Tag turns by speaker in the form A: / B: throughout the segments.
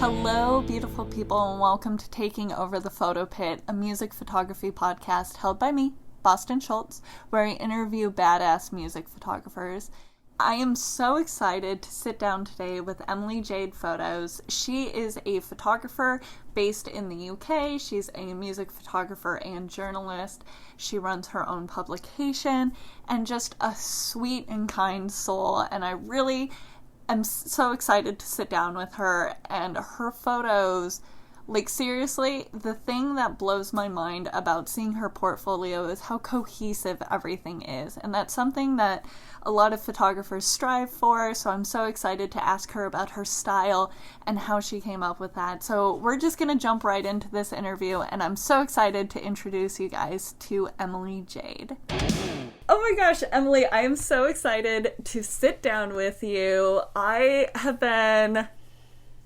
A: Hello, beautiful people, and welcome to Taking Over the Photo Pit, a music photography podcast held by me, Boston Schultz, where I interview badass music photographers. I am so excited to sit down today with Emily Jade Photos. She is a photographer based in the UK. She's a music photographer and journalist. She runs her own publication and just a sweet and kind soul, and I really am so excited to sit down with her. And her photos, like, seriously, the thing that blows my mind about seeing her portfolio is how cohesive everything is, and that's something that a lot of photographers strive for. So I'm so excited to ask her about her style and how she came up with that. So we're just gonna jump right into this interview, and I'm so excited to introduce you guys to Emily Jade. Oh my gosh, Emily, I am so excited to sit down with you. I have been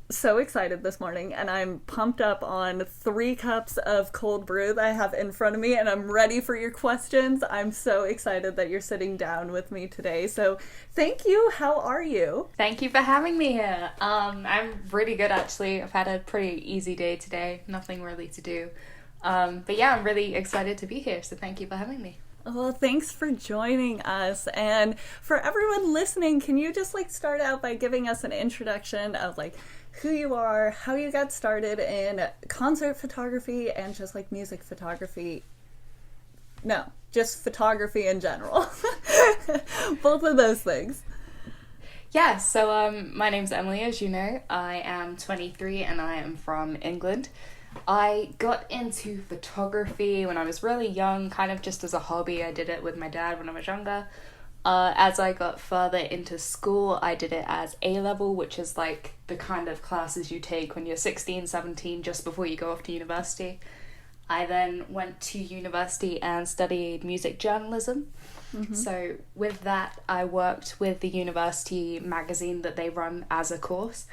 A: so excited this morning, and I'm pumped up on 3 cups of cold brew that I have in front of me, and I'm ready for your questions. I'm so excited that you're sitting down with me today. So thank you. How are you?
B: Thank you for having me here. I'm really good, actually. I've had a pretty easy day today. Nothing really to do. But yeah, I'm really excited to be here. So thank you for having me.
A: Well, thanks for joining us. And for everyone listening, can you just start out by giving us an introduction of who you are, how you got started in concert photography and just music photography? No, just photography in general. Both of those things.
B: Yeah, so my name's Emily, as you know. I am 23 and I am from England. I got into photography when I was really young, kind of just as a hobby. I did it with my dad when I was younger. As I got further into school, I did it as A-level, which is the kind of classes you take when you're 16, 17, just before you go off to university. I then went to university and studied music journalism. Mm-hmm. So with that, I worked with the university magazine that they run as a course,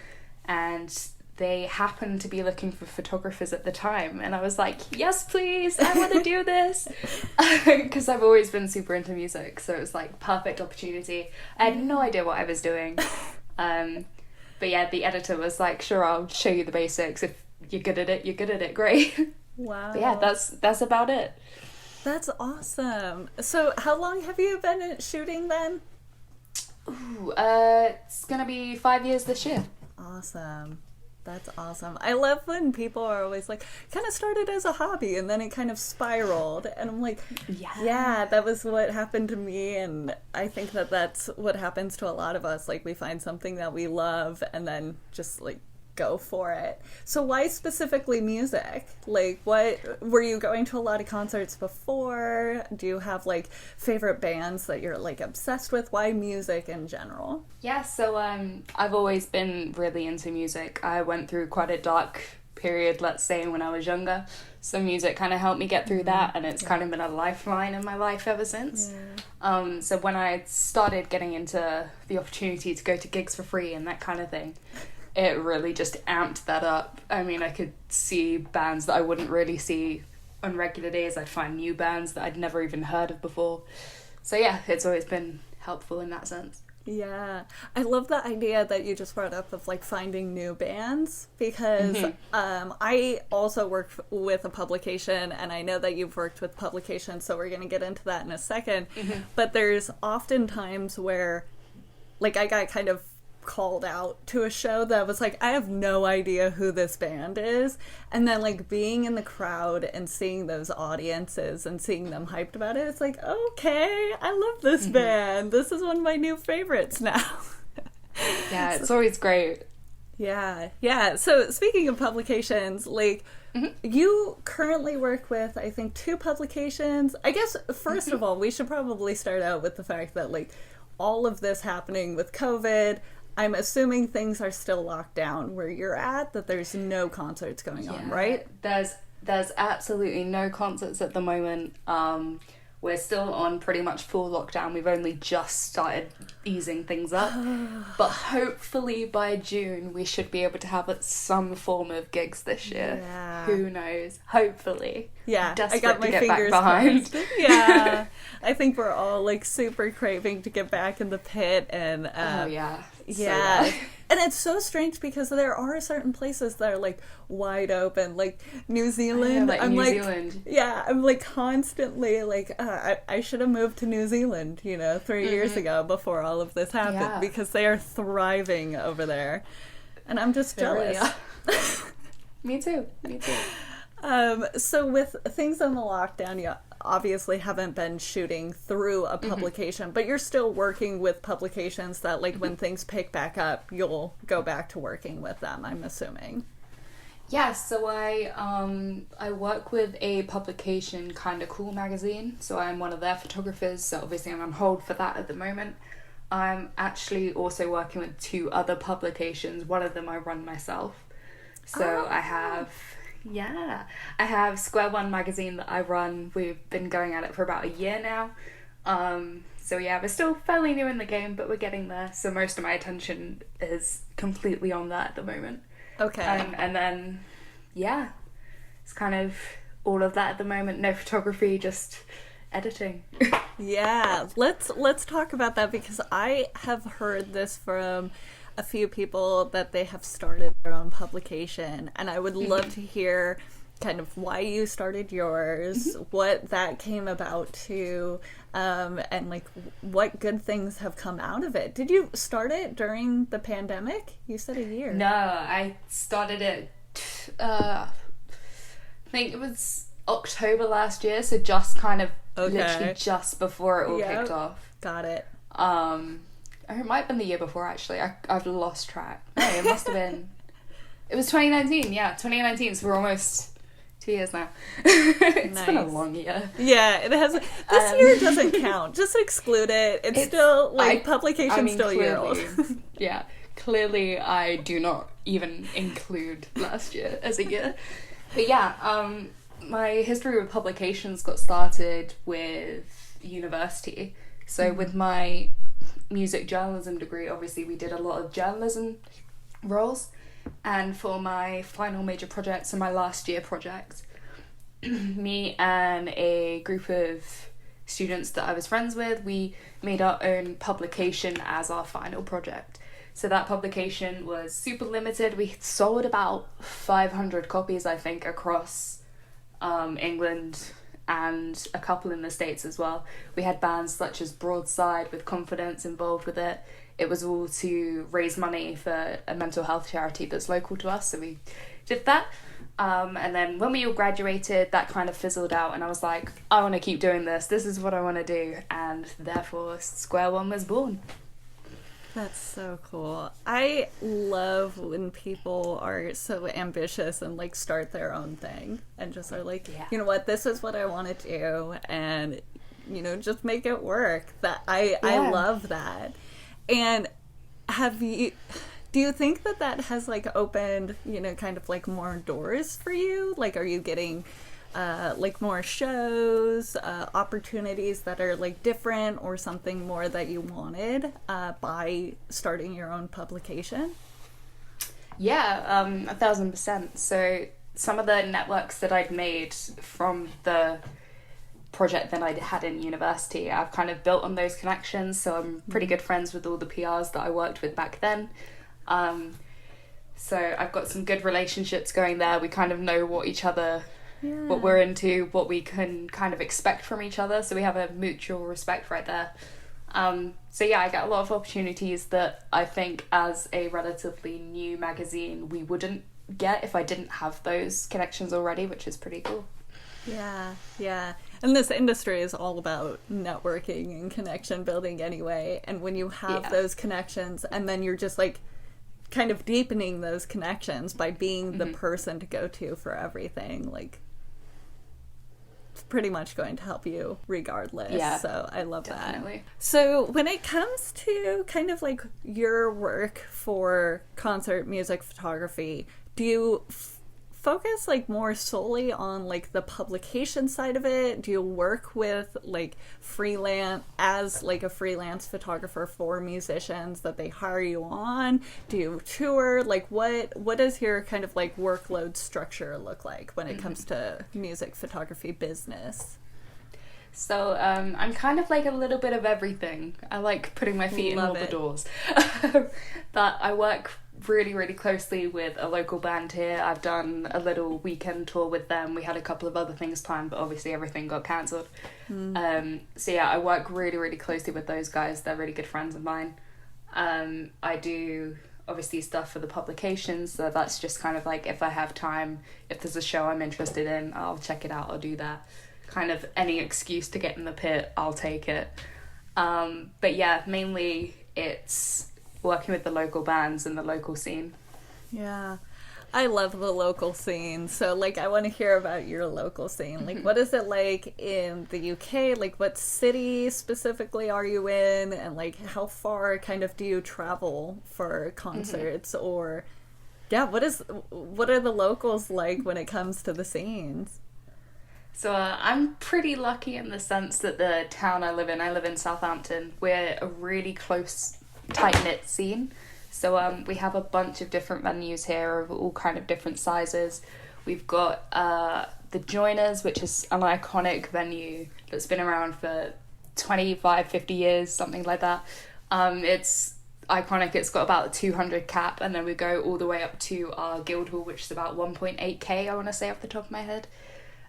B: and they happened to be looking for photographers at the time, and I was like, yes please, I want to do this, because I've always been super into music, so it was perfect opportunity. I had no idea what I was doing, but yeah, the editor was like, sure, I'll show you the basics. If you're good at it, great. Wow. But yeah, that's about it.
A: That's awesome. So how long have you been shooting then?
B: Ooh, it's gonna be 5 years this year.
A: Awesome. That's awesome. I love when people are always kind of started as a hobby and then it kind of spiraled. And I'm like, yeah, that was what happened to me. And I think that that's what happens to a lot of us. We find something that we love and then just go for it. So why specifically music? What were you going to a lot of concerts before? Do you have favorite bands that you're obsessed with? Why music in general?
B: Yeah, so I've always been really into music. I went through quite a dark period, let's say, when I was younger. So music kind of helped me get through that, and it's kind of been a lifeline in my life ever since. Yeah. So when I started getting into the opportunity to go to gigs for free and that kind of thing, it really just amped that up. I mean, I could see bands that I wouldn't really see on regular days. I'd find new bands that I'd never even heard of before. So yeah, it's always been helpful in that sense.
A: Yeah. I love the idea that you just brought up of finding new bands, because I also work with a publication, and I know that you've worked with publications, so we're going to get into that in a second. Mm-hmm. But there's often times where I got kind of called out to a show that was I have no idea who this band is, and then being in the crowd and seeing those audiences and seeing them hyped about it, it's okay, I love this band, this is one of my new favorites now.
B: Yeah, it's always great.
A: Yeah. So speaking of publications, you currently work with, I think, 2 publications. I guess first of all, we should probably start out with the fact that all of this happening with COVID, I'm assuming things are still locked down where you're at, that there's no concerts going on, right?
B: There's absolutely no concerts at the moment. We're still on pretty much full lockdown. We've only just started easing things up. But hopefully by June we should be able to have some form of gigs this year. Yeah. Who knows? Hopefully.
A: Yeah,
B: Desperate
A: I got my
B: to get
A: fingers
B: back behind.
A: crossed. Yeah, I think we're all super craving to get back in the pit, and
B: oh yeah.
A: Yeah. And it's so strange because there are certain places that are like wide open, like New Zealand.
B: Like
A: I'm
B: New
A: like,
B: Zealand.
A: yeah, I'm like constantly like, I should have moved to New Zealand, 3 years ago before all of this happened,
B: Yeah.
A: because they are thriving over there. And I'm just
B: They really
A: jealous.
B: are. Me too.
A: So with things in the lockdown, you obviously haven't been shooting through a publication, but you're still working with publications that, like, when things pick back up, you'll go back to working with them, I'm assuming.
B: Yeah, so I work with a publication, Kinda Cool magazine, so I'm one of their photographers, so obviously I'm on hold for that at the moment. I'm actually also working with 2 other publications. One of them I run myself. So I have Square One magazine that I run. We've been going at it for about a year now. So yeah, we're still fairly new in the game, but we're getting there. So most of my attention is completely on that at the moment.
A: Okay.
B: And then, yeah, it's kind of all of that at the moment. No photography, just editing.
A: Yeah, let's talk about that, because I have heard this from a few people that they have started their own publication, and I would love to hear kind of why you started yours, what that came about to, and like what good things have come out of it. Did you start it during the pandemic? You said a year.
B: No, I started it, I think it was October last year, so just kind of literally just before it all kicked off.
A: Got it.
B: It might have been the year before, actually. I've lost track. No, it must have been. It was 2019, yeah, 2019, so we're almost 2 years now. It's been a long year.
A: Yeah, it has. This year doesn't count. Just exclude it. It's still, like, publication's still a year old.
B: Yeah, clearly I do not even include last year as a year. But yeah, my history with publications got started with university. So with my music journalism degree, obviously we did a lot of journalism roles, and for my final major project, so my last year project, me and a group of students that I was friends with, we made our own publication as our final project. So that publication was super limited. We sold about 500 copies, I think, across England and a couple in the States as well. We had bands such as Broadside with Confidence involved with it. It was all to raise money for a mental health charity that's local to us, so we did that. And then when we all graduated, that kind of fizzled out, and I was like, I want to keep doing this. This is what I want to do, and therefore Square One was born.
A: That's so cool. I love when people are so ambitious and, like, start their own thing and just are like, you know what, this is what I want to do, and, just make it work. That I love that. And do you think that has, like, opened, kind of, like, more doors for you? Like, are you getting like more shows, opportunities that are, like, different, or something more that you wanted by starting your own publication?
B: Yeah, 1,000%. So some of the networks that I'd made from the project that I had in university, I've kind of built on those connections, so I'm pretty good friends with all the PRs that I worked with back then. So I've got some good relationships going there. We kind of know what each other, what we're into, what we can kind of expect from each other, so we have a mutual respect right there. So yeah, I get a lot of opportunities that I think as a relatively new magazine we wouldn't get if I didn't have those connections already, which is pretty cool.
A: Yeah. And this industry is all about networking and connection building anyway, and when you have those connections, and then you're just, like, kind of deepening those connections by being the person to go to for everything, like, it's pretty much going to help you regardless. So I love
B: definitely.
A: that. So when it comes to kind of, like, your work for concert music photography, do you focus, like, more solely on, like, the publication side of it? Do you work with, like, as a freelance photographer for musicians that they hire you on? Do you tour? Like, what does your kind of, like, workload structure look like when it comes to music photography business?
B: So I'm kind of like a little bit of everything. I like putting my feet in all the doors. But I work really, really closely with a local band here. I've done a little weekend tour with them. We had a couple of other things planned, but obviously everything got cancelled. So yeah, I work really, really closely with those guys. They're really good friends of mine. I do obviously stuff for the publications, so that's just kind of like if I have time, if there's a show I'm interested in, I'll check it out, I'll do that. Kind of any excuse to get in the pit, I'll take it. But yeah, mainly it's working with the local bands and the local scene.
A: Yeah. I love the local scene. So, like, I want to hear about your local scene. Like, what is it like in the UK? Like, what city specifically are you in? And, like, how far kind of do you travel for concerts? Or, yeah, what are the locals like when it comes to the scenes?
B: So I'm pretty lucky in the sense that the town I live in Southampton, we're a really close, tight-knit scene. So we have a bunch of different venues here of all kind of different sizes. We've got the Joiners, which is an iconic venue that's been around for 25, 50 years, something like that. It's iconic. It's got about a 200 cap, and then we go all the way up to our Guildhall, which is about 1.8k, I want to say off the top of my head.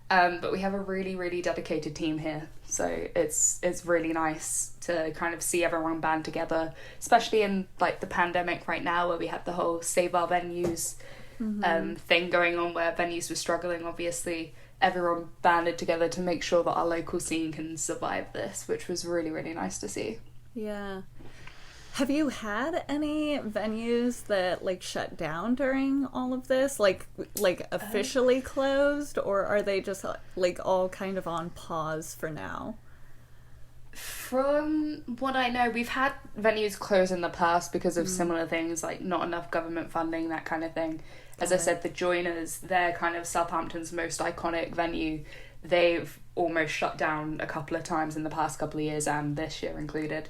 B: But we have a really, really dedicated team here. So it's really nice to kind of see everyone band together, especially in like the pandemic right now where we have the whole Save Our Venues thing going on where venues were struggling. Obviously, everyone banded together to make sure that our local scene can survive this, which was really, really nice to see.
A: Yeah. Have you had any venues that like shut down during all of this? Like officially closed, or are they just like all kind of on pause for now?
B: From what I know, we've had venues close in the past because of similar things, like not enough government funding, that kind of thing. As I said, the Joiners, they're kind of Southampton's most iconic venue. They've almost shut down a couple of times in the past couple of years, and this year included.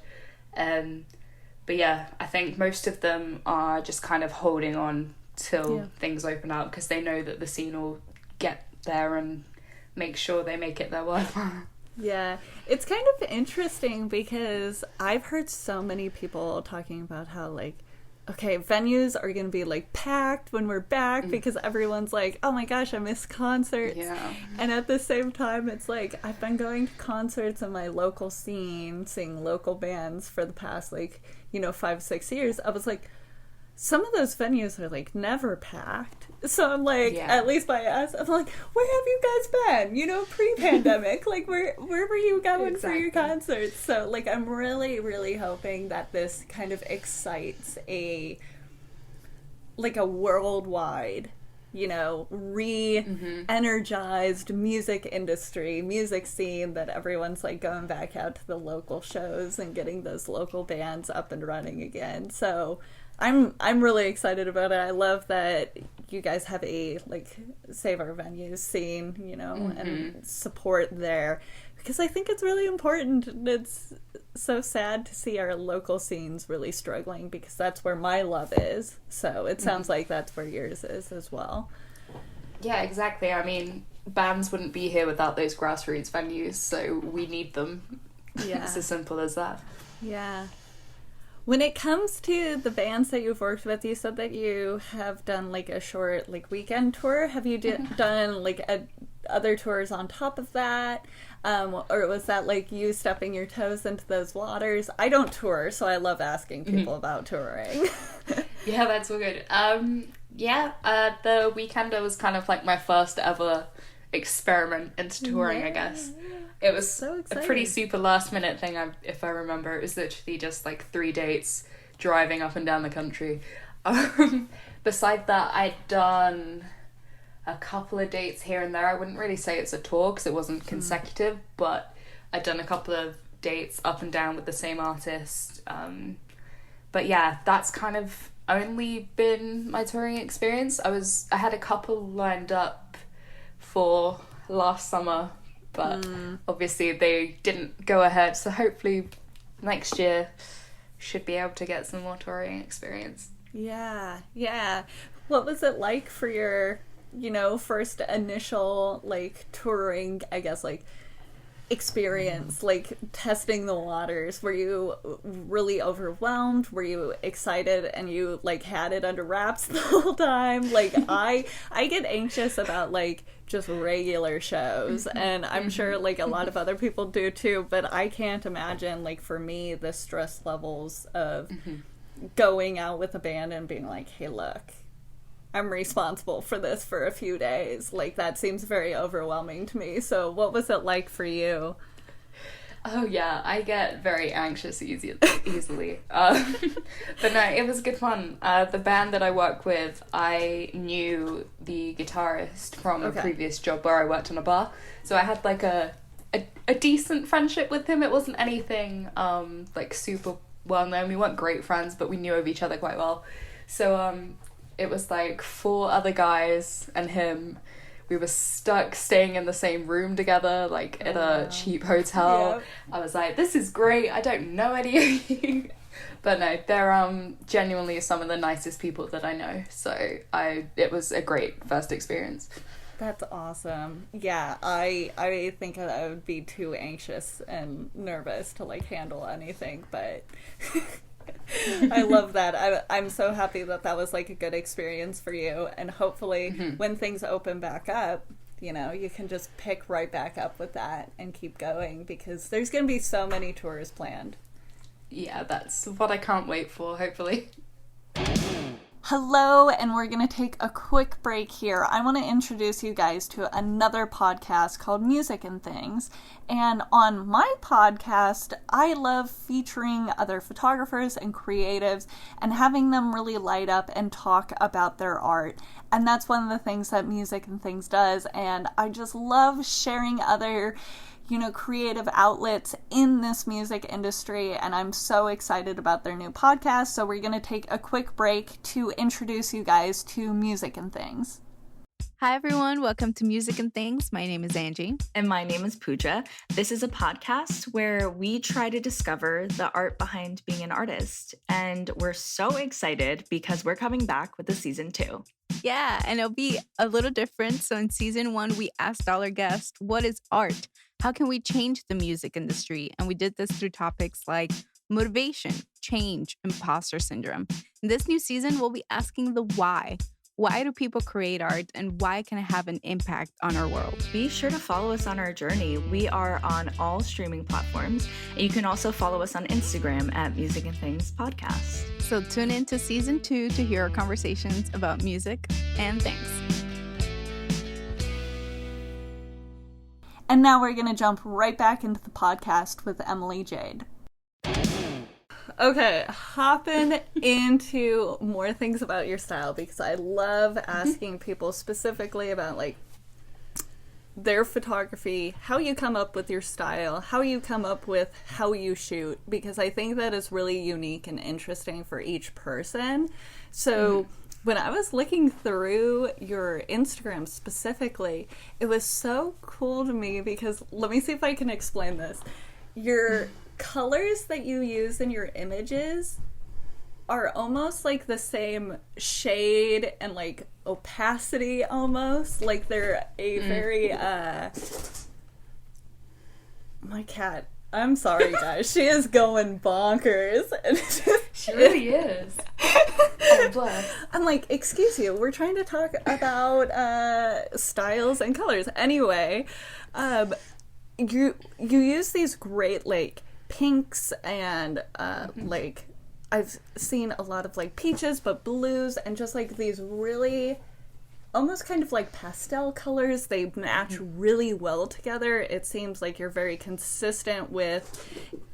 B: But yeah, I think most of them are just kind of holding on till things open up because they know that the scene will get there and make sure they make it their worthwhile.
A: Yeah, it's kind of interesting because I've heard so many people talking about how like, okay, venues are going to be like packed when we're back because everyone's like, oh my gosh, I miss concerts.
B: Yeah.
A: And at the same time, it's like I've been going to concerts in my local scene, seeing local bands for the past like, 5-6 years. I was like, some of those venues are like never packed. So I'm like, at least by us, I'm like, where have you guys been? Pre-pandemic, like where were you going for your concerts? So like, I'm really, really hoping that this kind of excites a worldwide, re-energized music industry, music scene, that everyone's like going back out to the local shows and getting those local bands up and running again. So I'm really excited about it. I love that you guys have a like Save Our Venues scene, and support there, because I think it's really important. It's so sad to see our local scenes really struggling because that's where my love is. So it sounds like that's where yours is as well.
B: Yeah, exactly. I mean, bands wouldn't be here without those grassroots venues, so we need them. Yeah. It's as simple as that.
A: Yeah. When it comes to the bands that you've worked with, you said that you have done like a short like weekend tour. Have you done like other tours on top of that? Or was that like you stepping your toes into those waters? I don't tour, so I love asking people about touring.
B: Yeah, that's all good. The Weekender was kind of like my first ever experiment into touring, I guess. It was so a pretty super last minute thing, if I remember. It was literally just like 3 dates driving up and down the country. Beside that, I'd done a couple of dates here and there. I wouldn't really say it's a tour because it wasn't consecutive, but I'd done a couple of dates up and down with the same artist. But yeah, that's kind of only been my touring experience. I had a couple lined up for last summer, but obviously they didn't go ahead, so hopefully next year should be able to get some more touring experience.
A: Yeah. What was it like for your, first initial, like, touring, I guess, like, experience, like testing the waters? Were you really overwhelmed? Were you excited and you like had it under wraps the whole time? Like I get anxious about like just regular shows, and I'm sure like a lot of other people do too, but I can't imagine like for me the stress levels of going out with a band and being like, hey, look, I'm responsible for this for a few days. Like, that seems very overwhelming to me. So what was it like for you?
B: Oh yeah, I get very anxious easily. But no, it was good fun. The band that I work with, I knew the guitarist from a previous job where I worked in a bar. So I had like a decent friendship with him. It wasn't anything like super well known. We weren't great friends, but we knew of each other quite well. So it was like 4 other guys and him. We were stuck staying in the same room together, like in a cheap hotel. Yep. I was like, this is great. I don't know any of you. But no, they're genuinely some of the nicest people that I know. So it was a great first experience.
A: That's awesome. Yeah, I think I would be too anxious and nervous to like handle anything, but I love that. I'm so happy that was like a good experience for you, and hopefully when things open back up, you know, you can just pick right back up with that and keep going, because there's going to be so many tours planned.
B: Yeah, that's what I can't wait for, hopefully.
A: Hello, and we're going to take a quick break here. I want to introduce you guys to another podcast called Music and Things. And on my podcast, I love featuring other photographers and creatives and having them really light up and talk about their art. And that's one of the things that Music and Things does. And I just love sharing other creative outlets in this music industry, and I'm so excited about their new podcast. So we're going to take a quick break to introduce you guys to Music and Things.
C: Hi everyone, welcome to Music and Things. My name is Angie.
D: And my name is Pooja. This is a podcast where we try to discover the art behind being an artist. And we're so excited because we're coming back with a season 2.
C: Yeah, and it'll be a little different. So in season 1, we asked all our guests, what is art? How can we change the music industry? And we did this through topics like motivation, change, imposter syndrome. In this new season, we'll be asking the why. Why do people create art, and why can it have an impact on our world?
D: Be sure to follow us on our journey. We are on all streaming platforms, and you can also follow us on Instagram at Music and Things Podcast.
C: So tune in to season 2 to hear our conversations about music and things.
A: And now we're going to jump right back into the podcast with Emily Jade. Okay, hopping into more things about your style, because I love asking people specifically about like their photography, how you come up with your style, how you come up with how you shoot, because I think that is really unique and interesting for each person. So when I was looking through your Instagram specifically, it was so cool to me because, let me see if I can explain this. Your colors that you use in your images are almost like the same shade and like opacity almost. Like they're a very, my cat, I'm sorry guys, she is going bonkers.
B: She really is. Oh, bless.
A: I'm like, excuse you, we're trying to talk about styles and colors. Anyway, you use these great like pinks and like I've seen a lot of like peaches but blues and just like these really almost kind of like pastel colors. They match really well together. It seems like you're very consistent with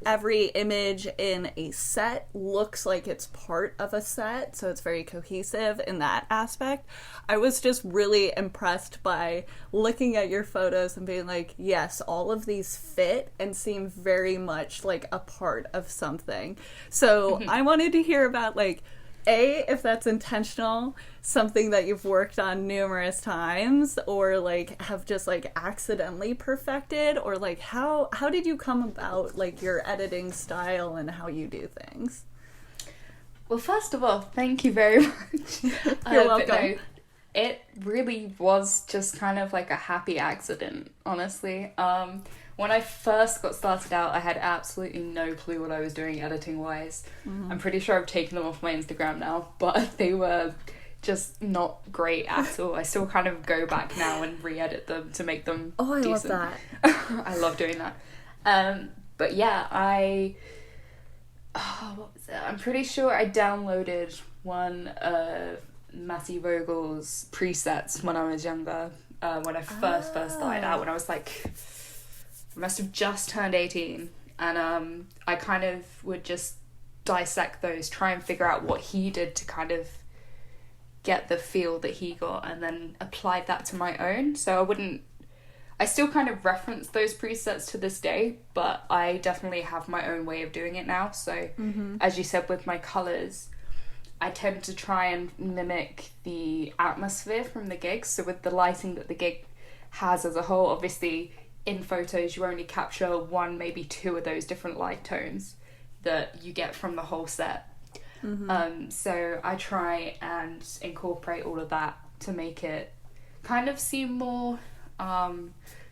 A: every image in a set looks like it's part of a set, so it's very cohesive in that aspect. I was just really impressed by looking at your photos and being like, yes, all of these fit and seem very much like a part of something. So I wanted to hear about like, A, if that's intentional, something that you've worked on numerous times, or like have just like accidentally perfected, or like how did you come about like your editing style and how you do things?
B: Well, first of all, thank you very much.
A: You're welcome.
B: No, it really was just kind of like a happy accident, honestly. when I first got started out, I had absolutely no clue what I was doing editing wise. I'm pretty sure I've taken them off my Instagram now, but they were just not great at all. I still kind of go back now and re-edit them to make them decent.
C: Love that.
B: I love doing that. But yeah, what was it? I'm pretty sure I downloaded one of Matty Vogel's presets when I was younger. When I first started out, when I was like, I must have just turned 18, and I kind of would just dissect those, try and figure out what he did to kind of get the feel that he got, and then applied that to my own. So I still kind of reference those presets to this day, but I definitely have my own way of doing it now. So as you said, with my colours, I tend to try and mimic the atmosphere from the gig. So with the lighting that the gig has as a whole, obviously in photos you only capture one, maybe two of those different light tones that you get from the whole set. So I try and incorporate all of that to make it kind of seem more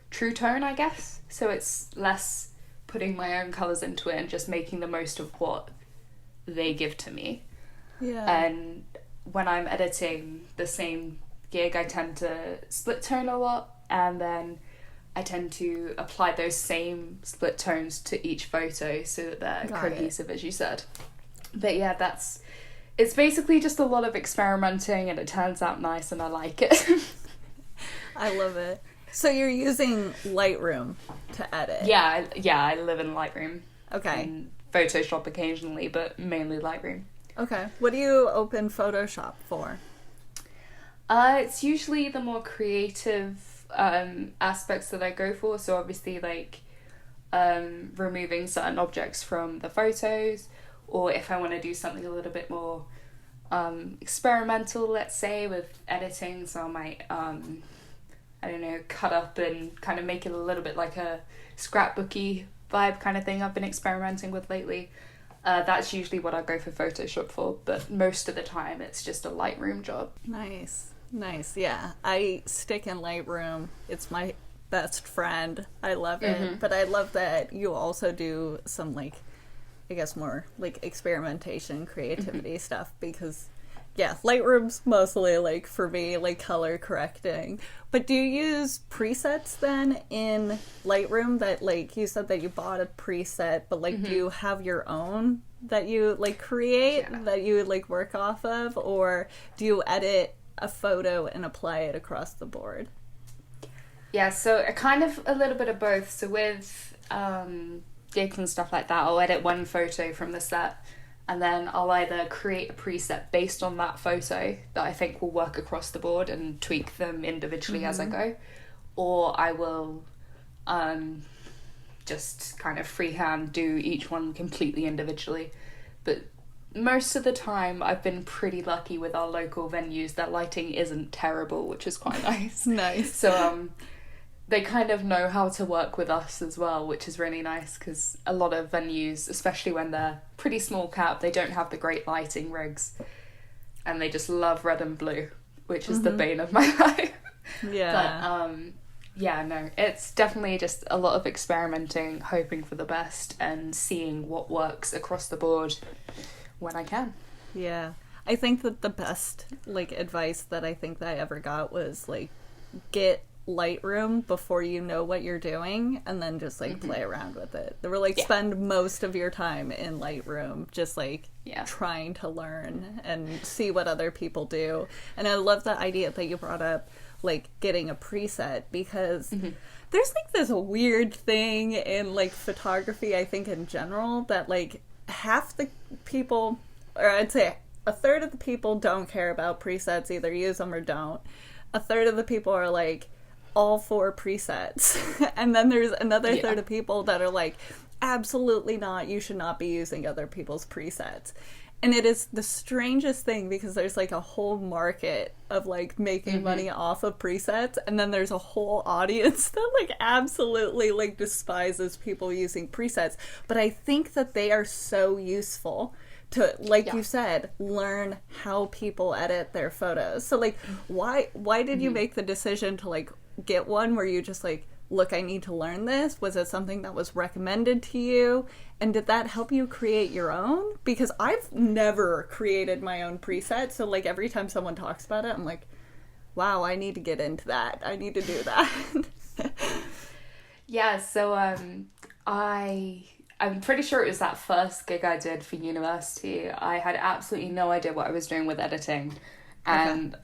B: true tone, I guess. So it's less putting my own colours into it and just making the most of what they give to me.
A: Yeah.
B: And when I'm editing the same gig, I tend to split tone a lot, and then I tend to apply those same split tones to each photo so that they're cohesive, as you said. But yeah, it's basically just a lot of experimenting, and it turns out nice, and I like it.
A: I love it. So you're using Lightroom to edit?
B: Yeah, I live in Lightroom.
A: Okay.
B: And Photoshop occasionally, but mainly Lightroom.
A: Okay. What do you open Photoshop for?
B: It's usually the more creative aspects that I go for. So obviously, like removing certain objects from the photos, or if I want to do something a little bit more experimental, let's say, with editing, so I might I don't know, cut up and kind of make it a little bit like a scrapbooky vibe kind of thing I've been experimenting with lately. That's usually what I go for Photoshop for, but most of the time it's just a Lightroom job.
A: Nice. Yeah, I stick in Lightroom. It's my best friend. I love it. But I love that you also do some, like, I guess more like experimentation, creativity stuff, because yeah, Lightroom's mostly like for me like color correcting. But do you use presets then in Lightroom? That, like, you said that you bought a preset, but like do you have your own that you like create, that you like work off of, or do you edit a photo and apply it across the board?
B: Yeah, so kind of a little bit of both. So with gigs and stuff like that, I'll edit one photo from the set, and then I'll either create a preset based on that photo that I think will work across the board and tweak them individually as I go, or I will just kind of freehand do each one completely individually. But most of the time I've been pretty lucky with our local venues. Their lighting isn't terrible, which is quite nice.
A: Nice.
B: So they kind of know how to work with us as well, which is really nice, because a lot of venues, especially when they're pretty small cap, they don't have the great lighting rigs, and they just love red and blue, which is the bane of my life.
A: Yeah.
B: But yeah, no, it's definitely just a lot of experimenting, hoping for the best, and seeing what works across the board when I can.
A: Yeah. I think that the best like advice that I think that I ever got was like, get Lightroom before you know what you're doing, and then just like play around with it. They were like, spend most of your time in Lightroom just like trying to learn and see what other people do. And I love the idea that you brought up, like getting a preset, because there's like this weird thing in like photography, I think in general, that like half the people, or I'd say a third of the people, don't care about presets, either use them or don't. A third of the people are like all for presets. And then there's another third of people that are like, absolutely not, you should not be using other people's presets. And it is the strangest thing, because there's like a whole market of like making money off of presets, and then there's a whole audience that like absolutely like despises people using presets. But I think that they are so useful to, like you said, learn how people edit their photos. So like why did you make the decision to like get one where you just like look, I need to learn this? Was it something that was recommended to you? And did that help you create your own? Because I've never created my own preset. So like every time someone talks about it, I'm like, wow, I need to get into that. I need to do that.
B: Yeah, so I'm pretty sure it was that first gig I did for university. I had absolutely no idea what I was doing with editing. And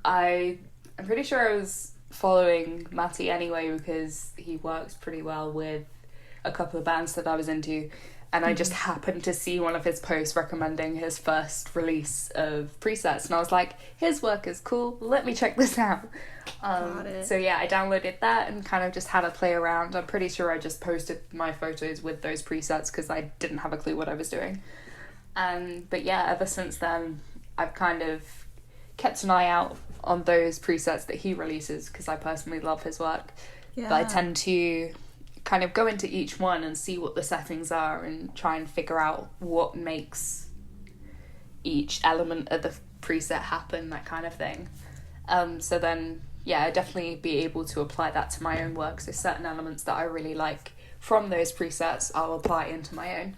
B: I'm pretty sure I was following Matty anyway because he works pretty well with a couple of bands that I was into. And I just happened to see one of his posts recommending his first release of presets. And I was like, his work is cool. Let me check this out. So yeah, I downloaded that and kind of just had a play around. I'm pretty sure I just posted my photos with those presets because I didn't have a clue what I was doing. But yeah, ever since then, I've kind of kept an eye out on those presets that he releases because I personally love his work.
A: Yeah.
B: But I tend to kind of go into each one and see what the settings are and try and figure out what makes each element of the preset happen, that kind of thing. So then, yeah, I'd definitely be able to apply that to my own work. So certain elements that I really like from those presets, I'll apply into my own.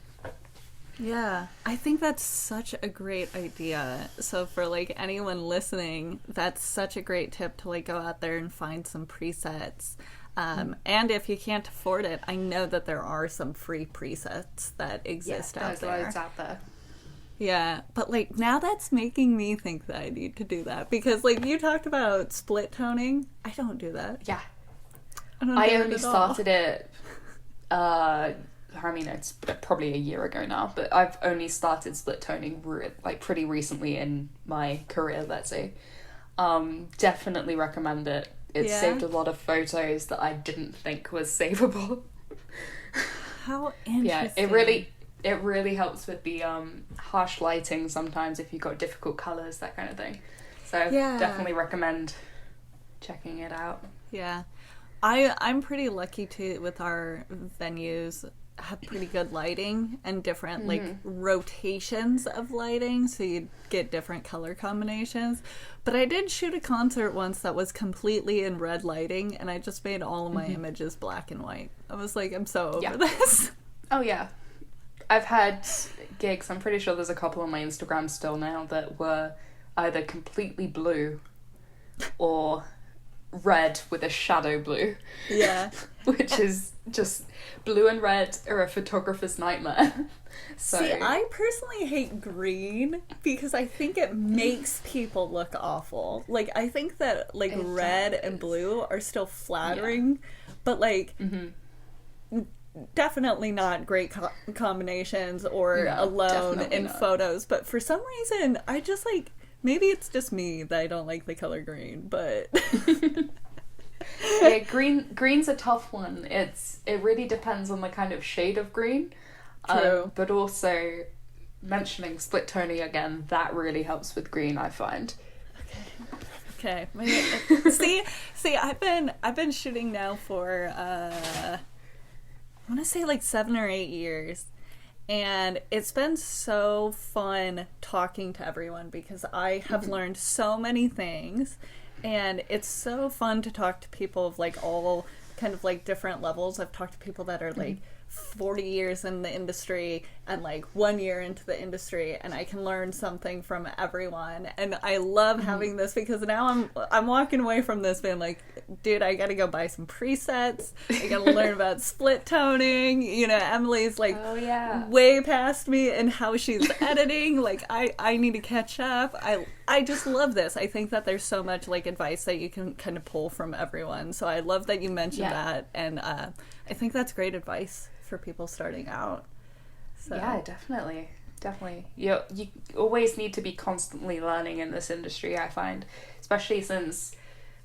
A: Yeah, I think that's such a great idea. So for like anyone listening, that's such a great tip to like go out there and find some presets. And if you can't afford it, I know that there are some free presets that exist out there.
B: Loads out there.
A: Yeah, but like now that's making me think that I need to do that because like you talked about split toning. I don't do that.
B: Yeah.
A: I
B: only started it, I mean, it's probably a year ago now, but I've only started split toning like pretty recently in my career, let's say. Definitely recommend it. It saved a lot of photos that I didn't think was savable.
A: How interesting.
B: Yeah, it really helps with the harsh lighting sometimes if you've got difficult colours, that kind of thing. So definitely recommend checking it out.
A: Yeah. I'm pretty lucky too with our venues have pretty good lighting and different like rotations of lighting, so you get different color combinations. But I did shoot a concert once that was completely in red lighting and I just made all of my images black and white. I was like, I'm so over this.
B: Oh yeah, I've had gigs, I'm pretty sure there's a couple on my Instagram still now that were either completely blue or red with a shadow blue.
A: Yeah.
B: Which is just, blue and red are a photographer's nightmare. So
A: see, I personally hate green because I think it makes people look awful. Like, I think that like red and blue are still flattering, but like definitely not great combinations or alone in photos. But for some reason, I just like, maybe it's just me that I don't like the color green, but
B: yeah, green's a tough one. It really depends on the kind of shade of green.
A: True.
B: But also mentioning split toning again, that really helps with green, I find.
A: Okay. See, I've been shooting now for I want to say like 7 or 8 years. And it's been so fun talking to everyone because I have learned so many things. And it's so fun to talk to people of like all kind of like different levels. I've talked to people that are like 40 years in the industry and like 1 year into the industry, and I can learn something from everyone. And I love having this because now I'm walking away from this being like, dude, I gotta go buy some presets. I gotta learn about split toning. You know, Emily's like way past me in how she's editing. Like I need to catch up. I just love this. I think that there's so much like advice that you can kind of pull from everyone. So I love that you mentioned that, and I think that's great advice for people starting out. So.
B: Yeah, definitely. You always need to be constantly learning in this industry, I find, especially since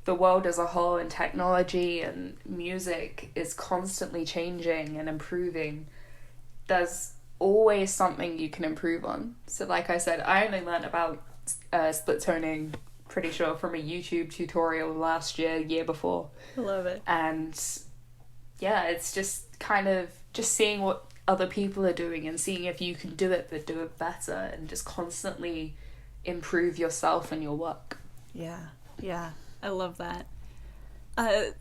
B: the world as a whole and technology and music is constantly changing and improving. There's always something you can improve on. So like I said, I only learned about split toning pretty sure from a YouTube tutorial last year before.
A: I love it.
B: And yeah, it's just kind of just seeing what other people are doing and seeing if you can do it but do it better, and just constantly improve yourself and your work.
A: Yeah I love that.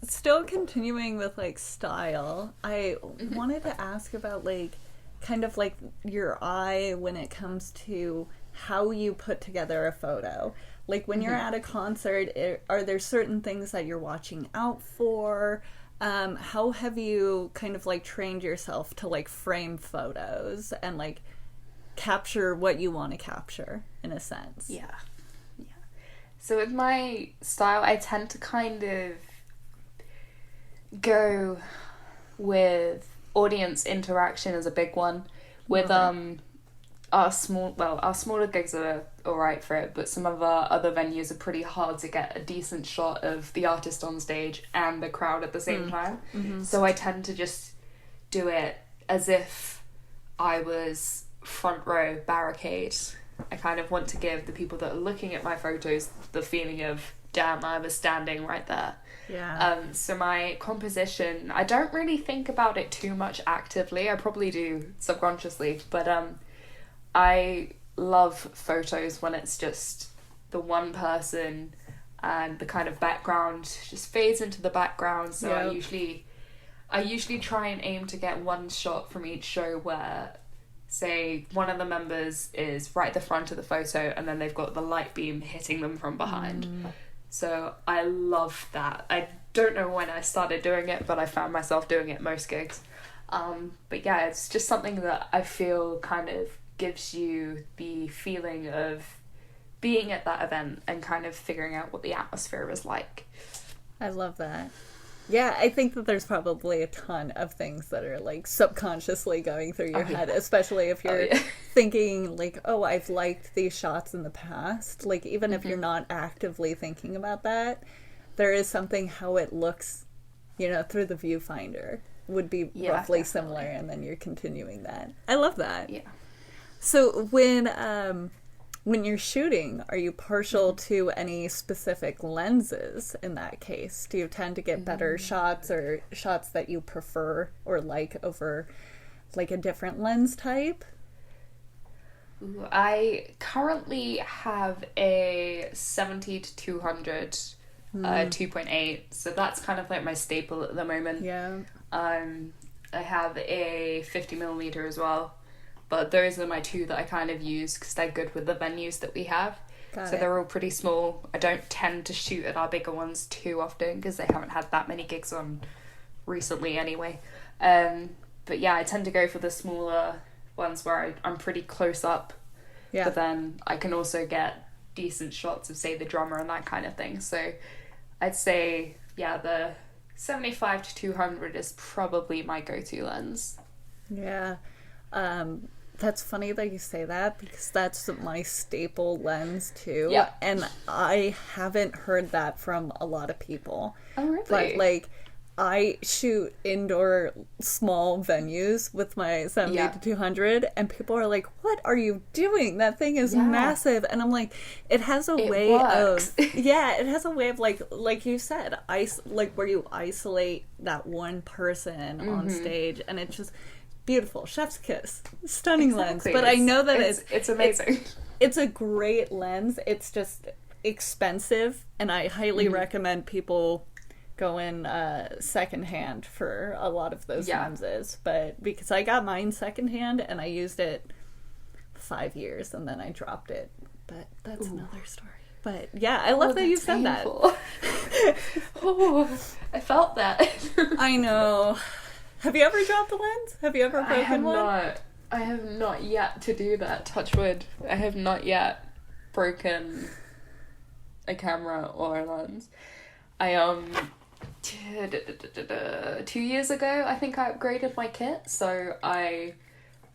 A: Still continuing with like style, I wanted to ask about like kind of like your eye when it comes to how you put together a photo. Like when you're at a concert, are there certain things that you're watching out for? How have you kind of like trained yourself to like frame photos and like capture what you want to capture in a sense?
B: Yeah. So with my style, I tend to kind of go with audience interaction as a big one. With our smaller gigs are alright for it, but some of our other venues are pretty hard to get a decent shot of the artist on stage and the crowd at the same time. So I tend to just do it as if I was front row barricade. I kind of want to give the people that are looking at my photos the feeling of, damn, I was standing right there.
A: Yeah.
B: So my composition, I don't really think about it too much actively. I probably do subconsciously, but I love photos when it's just the one person and the kind of background just fades into the background. So I usually try and aim to get one shot from each show where, say, one of the members is right at the front of the photo and then they've got the light beam hitting them from behind. So I love that. I don't know when I started doing it, but I found myself doing it most gigs. But yeah, it's just something that I feel kind of gives you the feeling of being at that event and kind of figuring out what the atmosphere is like.
A: I love that. Yeah, I think that there's probably a ton of things that are like subconsciously going through your head, especially if you're thinking like, oh, I've liked these shots in the past. Like even if you're not actively thinking about that, there is something how it looks, you know, through the viewfinder would be roughly similar, and then you're continuing that. I love that.
B: Yeah.
A: So when you're shooting, are you partial to any specific lenses in that case? Do you tend to get better shots or shots that you prefer or like over like a different lens type?
B: Ooh, I currently have a 70 to 200 2.8, so that's kind of like my staple at the moment.
A: Yeah.
B: I have a 50mm as well. But those are my two that I kind of use because they're good with the venues that we have. So they're all pretty small. I don't tend to shoot at our bigger ones too often because they haven't had that many gigs on recently anyway. But yeah, I tend to go for the smaller ones where I'm pretty close up. Yeah. But then I can also get decent shots of, say, the drummer and that kind of thing. So I'd say, yeah, the 75 to 200 is probably my go-to lens.
A: Yeah. That's funny that you say that because that's my staple lens too. Yeah. And I haven't heard that from a lot of people.
B: Oh, really?
A: But like, I shoot indoor small venues with my 70 to 200 and people are like, what are you doing? That thing is massive. And I'm like, it has a way
B: works.
A: of, it has a way of like you said, like where you isolate that one person on stage and it's just beautiful. Chef's kiss. Stunning lens. But I know that
B: it's amazing.
A: It's a great lens. It's just expensive and I highly recommend people go in secondhand for a lot of those lenses. But because I got mine secondhand and I used it 5 years and then I dropped it. But that's another story. But yeah, I love that you said
B: painful. That. I felt that.
A: I know. Have you ever dropped a lens? Have you ever broken one?
B: I have not yet to do that. Touch wood. I have not yet broken a camera or a lens. I 2 years ago, I think I upgraded my kit. So I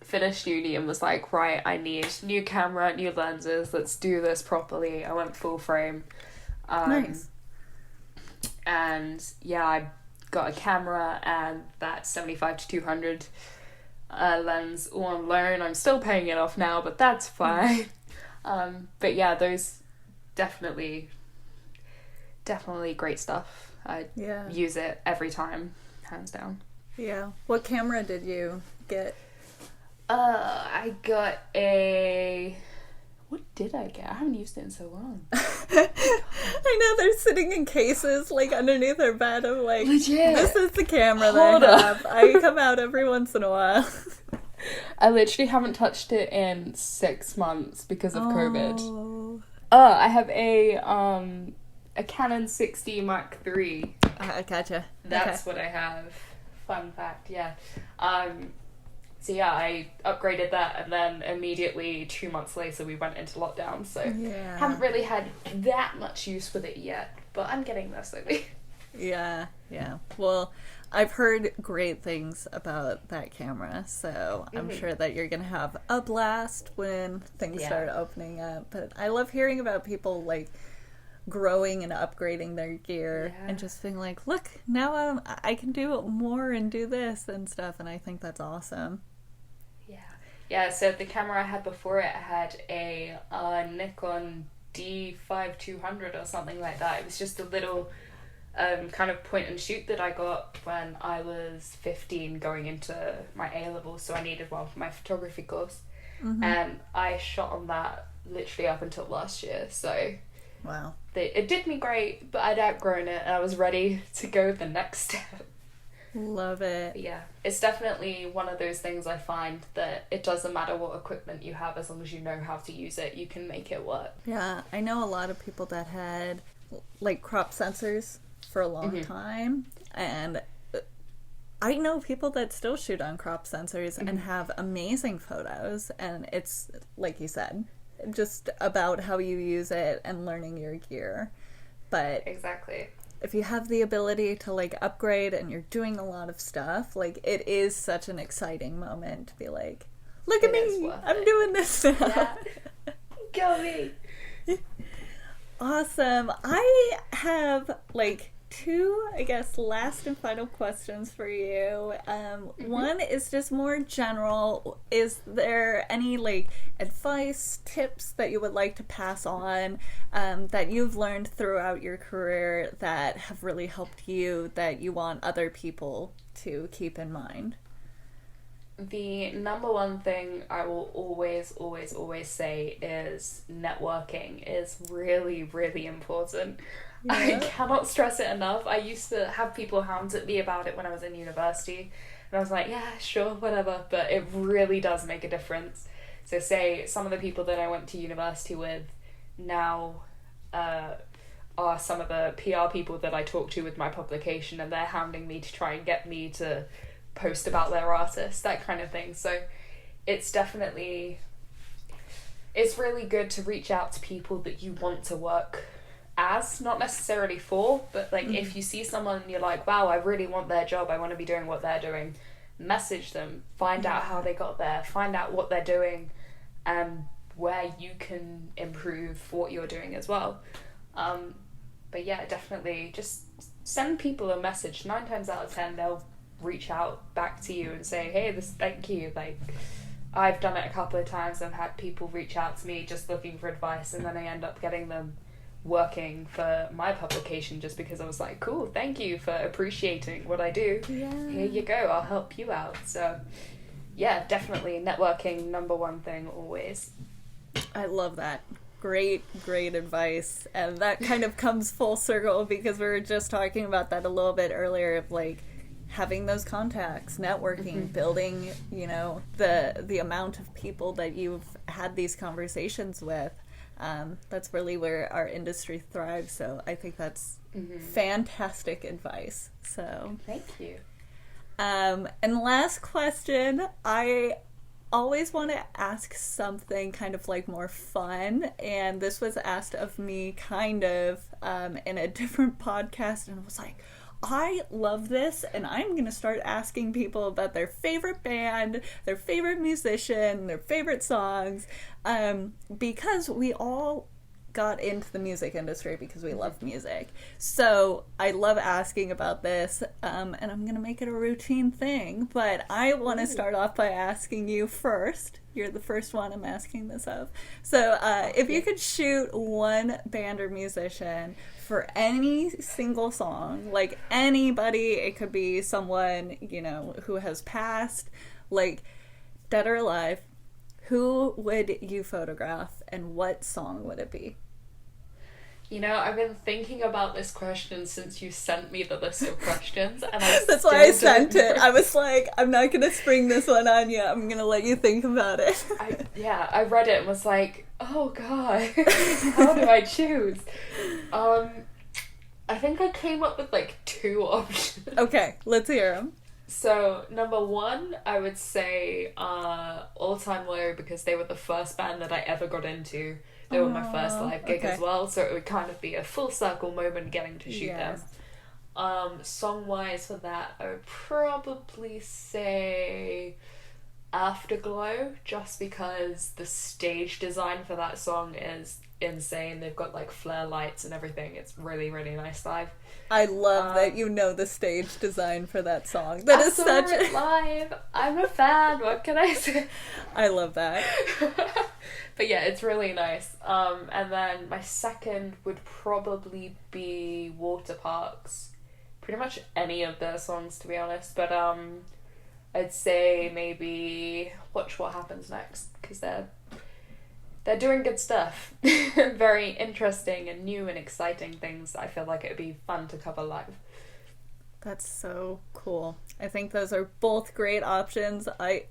B: finished uni and was like, right, I need new camera, new lenses. Let's do this properly. I went full frame.
A: Nice.
B: And yeah, I got a camera and that 75 to 200 lens all on loan. I'm still paying it off now, but that's fine. But yeah, those definitely great stuff. I use it every time, hands down.
A: Yeah. What camera did you get?
B: I got a... What did I get? I haven't used it in so long.
A: I I know they're sitting in cases, like, underneath their bed. I'm like,
B: Legit.
A: this is the camera
B: Hold
A: that I
B: up.
A: have. I come out every once in a while.
B: I literally haven't touched it in 6 months because of COVID.
A: Oh.
B: I have a Canon 6D Mark III.
A: I gotcha.
B: That's what I have. Fun fact, yeah. So yeah, I upgraded that, and then immediately 2 months later we went into lockdown, so
A: Yeah.
B: haven't really had that much use with it yet, but I'm getting there slowly.
A: Yeah. Well, I've heard great things about that camera, so I'm sure that you're going to have a blast when things start opening up. But I love hearing about people, like, growing and upgrading their gear and just being like, look, now I can do more and do this and stuff, and I think that's awesome.
B: Yeah, so the camera I had before it had a Nikon D5200 or something like that. It was just a little kind of point and shoot that I got when I was 15 going into my A-levels, so I needed one for my photography course. And I shot on that literally up until last year, so
A: Wow.
B: it did me great, but I'd outgrown it and I was ready to go the next step.
A: Love it.
B: But yeah, it's definitely one of those things I find that it doesn't matter what equipment you have, as long as you know how to use it, you can make it work.
A: Yeah, I know a lot of people that had, like, crop sensors for a long time, and I know people that still shoot on crop sensors and have amazing photos, and it's, like you said, just about how you use it and learning your gear. But
B: Exactly.
A: if you have the ability to, like, upgrade and you're doing a lot of stuff, like, it is such an exciting moment to be like, look at
B: It is
A: me,
B: worth
A: I'm
B: it.
A: doing this now.
B: Yeah. Go me.
A: Awesome. I have, like, two, I guess, last and final questions for you. One is just more general. Is there any, like, advice, tips that you would like to pass on that you've learned throughout your career that have really helped you, that you want other people to keep in mind?
B: The number one thing I will always say is networking is really, really important. I cannot stress it enough. I used to have people hound at me about it when I was in university, and I was like, yeah, sure, whatever, but it really does make a difference. So say some of the people that I went to university with now are some of the PR people that I talk to with my publication, and they're hounding me to try and get me to post about their artist, that kind of thing. So it's really good to reach out to people that you want to work as, not necessarily for, but like if you see someone and you're like, wow, I really want their job, I want to be doing what they're doing, message them, find out how they got there, find out what they're doing and where you can improve what you're doing as well. But yeah, definitely just send people a message. 9 times out of 10 they'll reach out back to you and say, hey, thank you. Like, I've done it a couple of times. I've had people reach out to me just looking for advice, and then I end up getting them working for my publication just because I was like, cool, thank you for appreciating what I do.
A: Yeah.
B: Here you go, I'll help you out. So yeah, definitely networking, number one thing always.
A: I love that. Great advice. And that kind of comes full circle because we were just talking about that a little bit earlier, of like having those contacts, networking, building, you know, the amount of people that you've had these conversations with. That's really where our industry thrives. So I think that's fantastic advice. So
B: Thank you.
A: and last question, I always want to ask something kind of like more fun, and this was asked of me kind of in a different podcast, and I was like, I love this, and I'm going to start asking people about their favorite band, their favorite musician, their favorite songs, because we all got into the music industry because we love music. So I love asking about this, and I'm going to make it a routine thing, but I want to start off by asking you first. You're the first one I'm asking this of. So if you could shoot one band or musician for any single song, like anybody, it could be someone, you know, who has passed, like dead or alive, who would you photograph and what song would it be?
B: You know, I've been thinking about this question since you sent me the list of questions, and I
A: That's why I
B: still
A: sent
B: don't
A: it.
B: know.
A: I was like, I'm not gonna spring this one on you. I'm gonna let you think about it.
B: I read it and was like, oh god, how do I choose? I think I came up with like 2 options.
A: Okay, let's hear them.
B: So, number 1, I would say All Time Low, because they were the first band that I ever got into. They were my first live gig as well, so it would kind of be a full circle moment getting to shoot them. Song-wise for that, I would probably say Afterglow, just because the stage design for that song is insane. They've got like flare lights and everything. It's really, really nice live.
A: I love that you know the stage design for that song.
B: I saw it live. I'm a fan. What can I say?
A: I love that.
B: But yeah, it's really nice. And then my second would probably be Water Parks. Pretty much any of their songs, to be honest. But I'd say maybe Watch What Happens Next, because they're doing good stuff. Very interesting and new and exciting things I feel like it would be fun to cover live.
A: That's so cool. I think those are both great options. I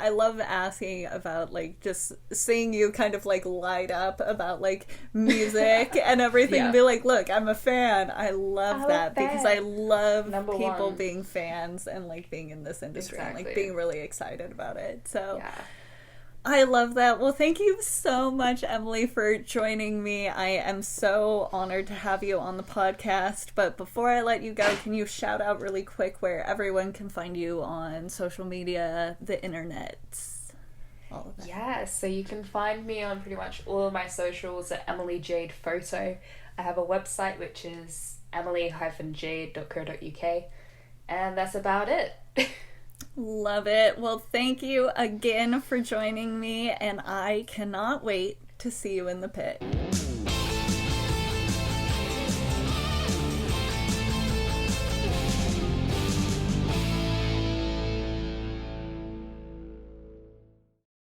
A: love asking about, like, just seeing you kind of, like, light up about, like, music and everything. And be like, look, I'm a fan. I love that because I love people being fans and, like, being in this industry and, like, being really excited about it. So I love that. Well, thank you so much, Emily, for joining me. I am so honored to have you on the podcast. But before I let you go, can you shout out really quick where everyone can find you on social media, the internet, all of that?
B: Yeah, so you can find me on pretty much all of my socials at Emily Jade Photo. I have a website which is emily-jade.co.uk, and that's about it.
A: Love it. Well, thank you again for joining me, and I cannot wait to see you in the pit.